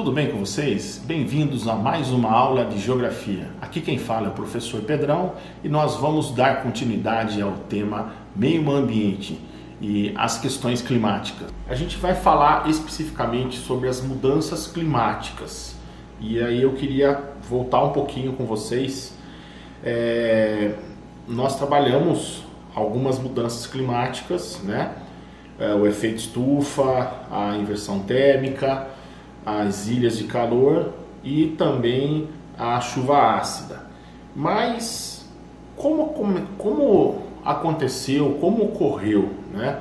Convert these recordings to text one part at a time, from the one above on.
tudo bem com vocês? Bem-vindos a mais uma aula de Geografia. Aqui quem fala é o professor Pedrão e nós vamos dar continuidade ao tema meio ambiente e as questões climáticas. A gente vai falar especificamente sobre as mudanças climáticas e aí eu queria voltar um pouquinho com vocês. Nós trabalhamos algumas mudanças climáticas, né? O efeito estufa, a inversão térmica, as ilhas de calor e também a chuva ácida. Mas como aconteceu, como ocorreu, né?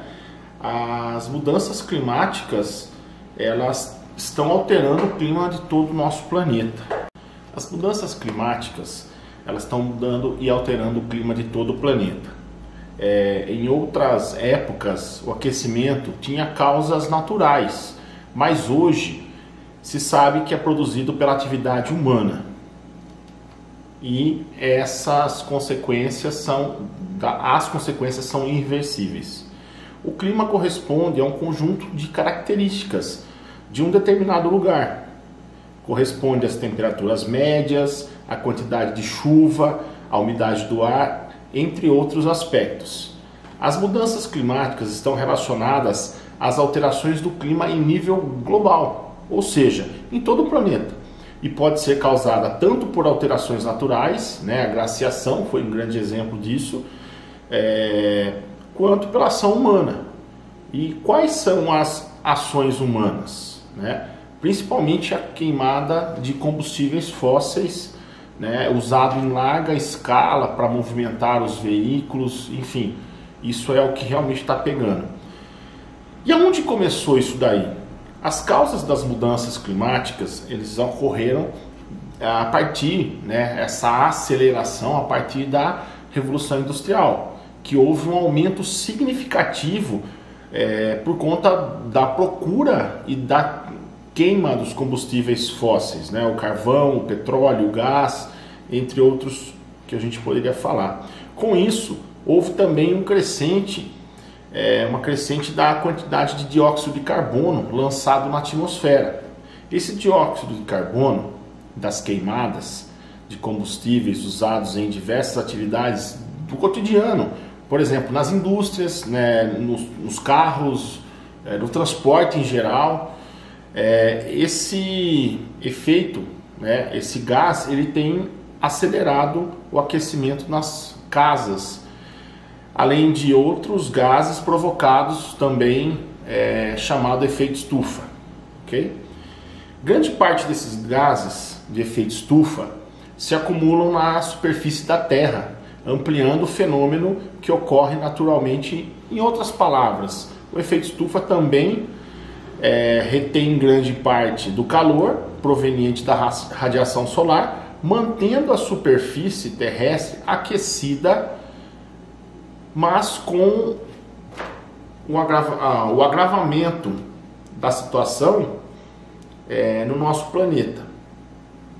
As mudanças climáticas, elas estão alterando o clima de todo o nosso planeta. As mudanças climáticas, elas estão mudando e alterando o clima de todo o planeta. Em outras épocas, o aquecimento tinha causas naturais, mas hoje se sabe que é produzido pela atividade humana. E as consequências são irreversíveis. O clima corresponde a um conjunto de características de um determinado lugar. Corresponde às temperaturas médias, à quantidade de chuva, à umidade do ar, entre outros aspectos. As mudanças climáticas estão relacionadas às alterações do clima em nível global, ou seja, em todo o planeta, e pode ser causada tanto por alterações naturais, né, a glaciação foi um grande exemplo disso, quanto pela ação humana. E quais são as ações humanas, né? Principalmente a queimada de combustíveis fósseis, né, usado em larga escala para movimentar os veículos, enfim, isso é o que realmente está pegando. E aonde começou isso daí? As causas das mudanças climáticas, eles ocorreram a partir, né, essa aceleração a partir da Revolução Industrial, que houve um aumento significativo por conta da procura e da queima dos combustíveis fósseis, né? O carvão, o petróleo, o gás, entre outros que a gente poderia falar. Com isso, houve também uma crescente da quantidade de dióxido de carbono lançado na atmosfera. Esse dióxido de carbono das queimadas de combustíveis usados em diversas atividades do cotidiano, por exemplo, nas indústrias, né, nos carros, no transporte em geral, esse efeito, né, esse gás, ele tem acelerado o aquecimento nas casas, além de outros gases provocados também, chamado efeito estufa, ok? Grande parte desses gases de efeito estufa se acumulam na superfície da Terra, ampliando o fenômeno que ocorre naturalmente. Em outras palavras, o efeito estufa também retém grande parte do calor proveniente da radiação solar, mantendo a superfície terrestre aquecida, mas com o agravamento da situação no nosso planeta,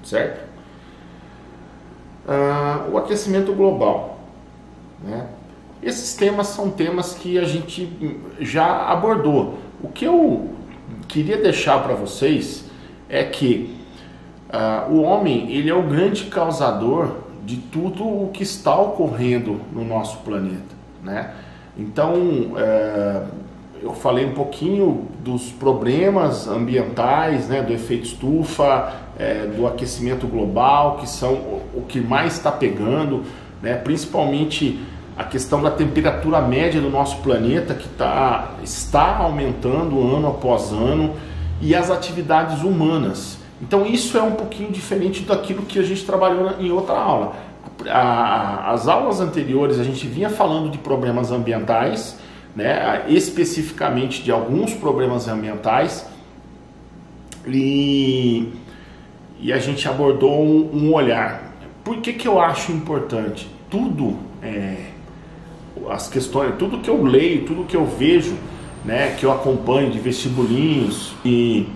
certo? O aquecimento global, né? Esses temas são temas que a gente já abordou. O que eu queria deixar para vocês é que o homem, ele é o grande causador de tudo o que está ocorrendo no nosso planeta, né? Então, eu falei um pouquinho dos problemas ambientais, né, do efeito estufa, do aquecimento global, que são o que mais está pegando, né? Principalmente a questão da temperatura média do nosso planeta, que está aumentando ano após ano, e as atividades humanas. Então isso é um pouquinho diferente daquilo que a gente trabalhou em outra aula. As aulas anteriores a gente vinha falando de problemas ambientais, né, especificamente de alguns problemas ambientais, e a gente abordou um olhar. Por que eu acho importante? As questões, tudo que eu leio, tudo que eu vejo, né, que eu acompanho de vestibulinhos e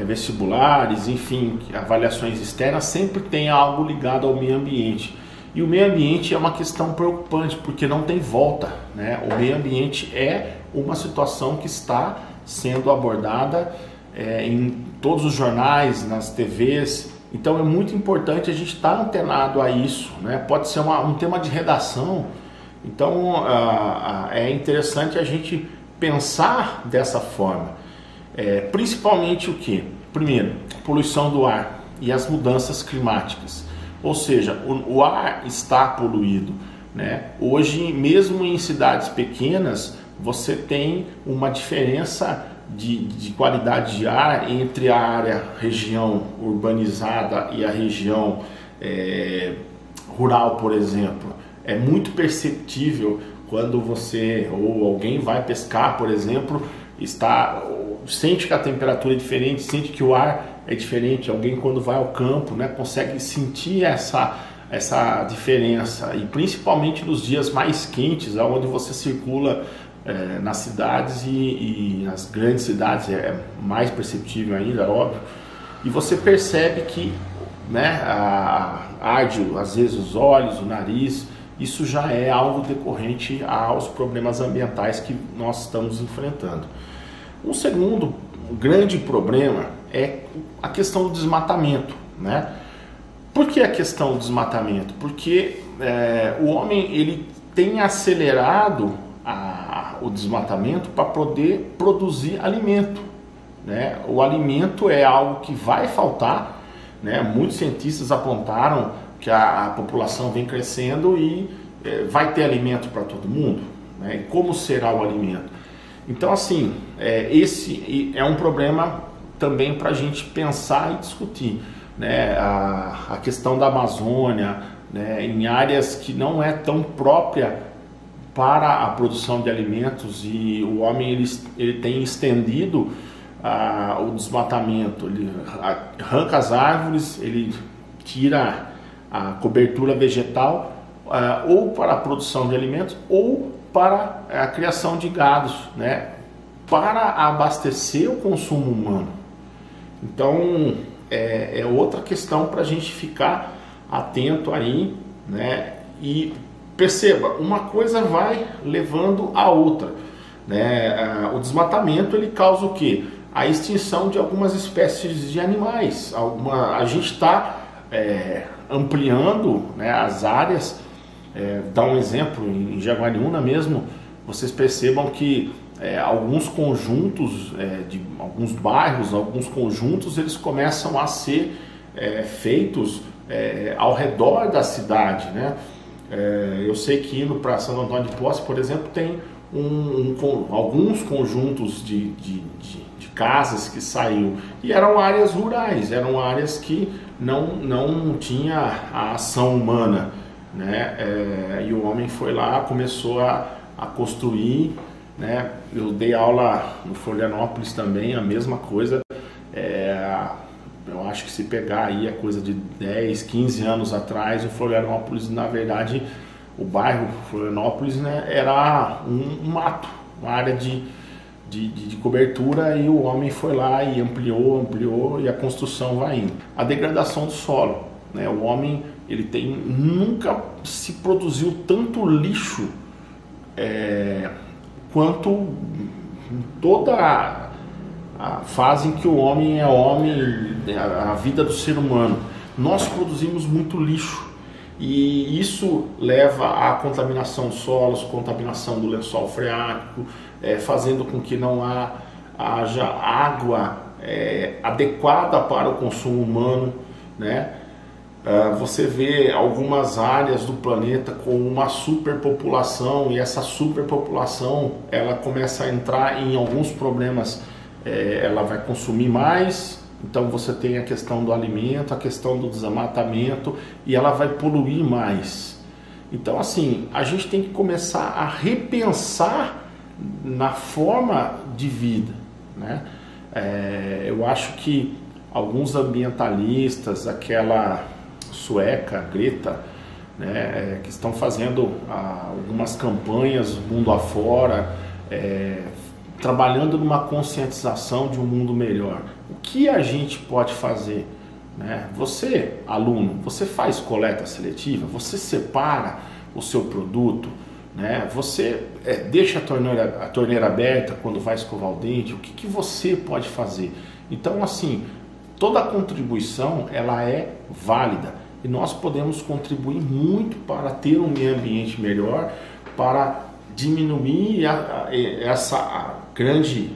vestibulares, enfim, avaliações externas, sempre tem algo ligado ao meio ambiente. E o meio ambiente é uma questão preocupante, porque não tem volta, né? O meio ambiente é uma situação que está sendo abordada em todos os jornais, nas TVs. Então é muito importante a gente estar antenado a isso, né? Pode ser um tema de redação. Então é interessante a gente pensar dessa forma. Principalmente o que? Primeiro, poluição do ar e as mudanças climáticas. Ou seja, o ar está poluído, né? Hoje, mesmo em cidades pequenas, você tem uma diferença de qualidade de ar entre a região urbanizada e a região rural, por exemplo. É muito perceptível quando você ou alguém vai pescar, por exemplo, sente que a temperatura é diferente, sente que o ar é diferente. Alguém quando vai ao campo, né, consegue sentir essa diferença, e principalmente nos dias mais quentes, onde você circula nas cidades e nas grandes cidades é mais perceptível ainda, óbvio, e você percebe que, né, arde às vezes os olhos, o nariz. Isso já é algo decorrente aos problemas ambientais que nós estamos enfrentando. Um segundo grande problema é a questão do desmatamento, né? Por que a questão do desmatamento? Porque o homem ele tem acelerado o desmatamento para poder produzir alimento, né? O alimento é algo que vai faltar, né? Muitos cientistas apontaram que a população vem crescendo e vai ter alimento para todo mundo, né? E como será o alimento? Então, assim, esse é um problema também para a gente pensar e discutir, né? A questão da Amazônia, né? Em áreas que não é tão própria para a produção de alimentos, e o homem ele tem estendido o desmatamento, ele arranca as árvores, ele tira a cobertura vegetal, ou para a produção de alimentos ou para a criação de gados, né, para abastecer o consumo humano. Então é outra questão para a gente ficar atento aí, né? E perceba, uma coisa vai levando a outra, né? O desmatamento ele causa o quê? A extinção de algumas espécies de animais. A gente está ampliando, né, as áreas. Dá um exemplo, em Jaguariúna mesmo, vocês percebam que alguns conjuntos, de alguns bairros, alguns conjuntos, eles começam a ser feitos ao redor da cidade, né? Eu sei que indo para Santo Antônio de Posse, por exemplo, tem alguns conjuntos de casas que saíram, e eram áreas rurais, eram áreas que não tinha a ação humana, né? E o homem foi lá, começou a construir, né? Eu dei aula no Florianópolis também, a mesma coisa. Eu acho que se pegar aí a coisa de 10, 15 anos atrás, o Florianópolis, na verdade, o bairro Florianópolis, né, era um mato, uma área de cobertura, e o homem foi lá e ampliou e a construção vai indo. A degradação do solo, né? O homem nunca se produziu tanto lixo quanto toda a fase em que o homem é homem, a vida do ser humano. Nós produzimos muito lixo, e isso leva à contaminação dos solos, contaminação do lençol freático, fazendo com que não haja água adequada para o consumo humano, né? Você vê algumas áreas do planeta com uma superpopulação, e essa superpopulação ela começa a entrar em alguns problemas. Ela vai consumir mais, então você tem a questão do alimento, a questão do desmatamento, e ela vai poluir mais. Então, assim, a gente tem que começar a repensar na forma de vida, né? Eu acho que alguns ambientalistas, aquela sueca, Greta, né, que estão fazendo algumas campanhas mundo afora, trabalhando numa conscientização de um mundo melhor. O que a gente pode fazer, né? Você, aluno, você faz coleta seletiva, você separa o seu produto, né? Você deixa a torneira aberta quando vai escovar o dente? O que você pode fazer? Então, assim, toda contribuição ela é válida e nós podemos contribuir muito para ter um meio ambiente melhor, para diminuir essa grande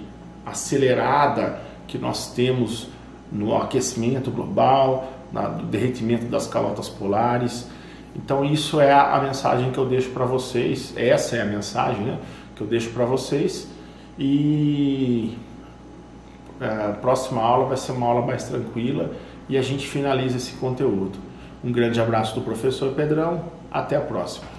acelerada que nós temos no aquecimento global, no derretimento das calotas polares. Então isso é a mensagem que eu deixo para vocês, essa é a mensagem, né, que eu deixo para vocês, e a próxima aula vai ser uma aula mais tranquila e a gente finaliza esse conteúdo. Um grande abraço do professor Pedrão, até a próxima.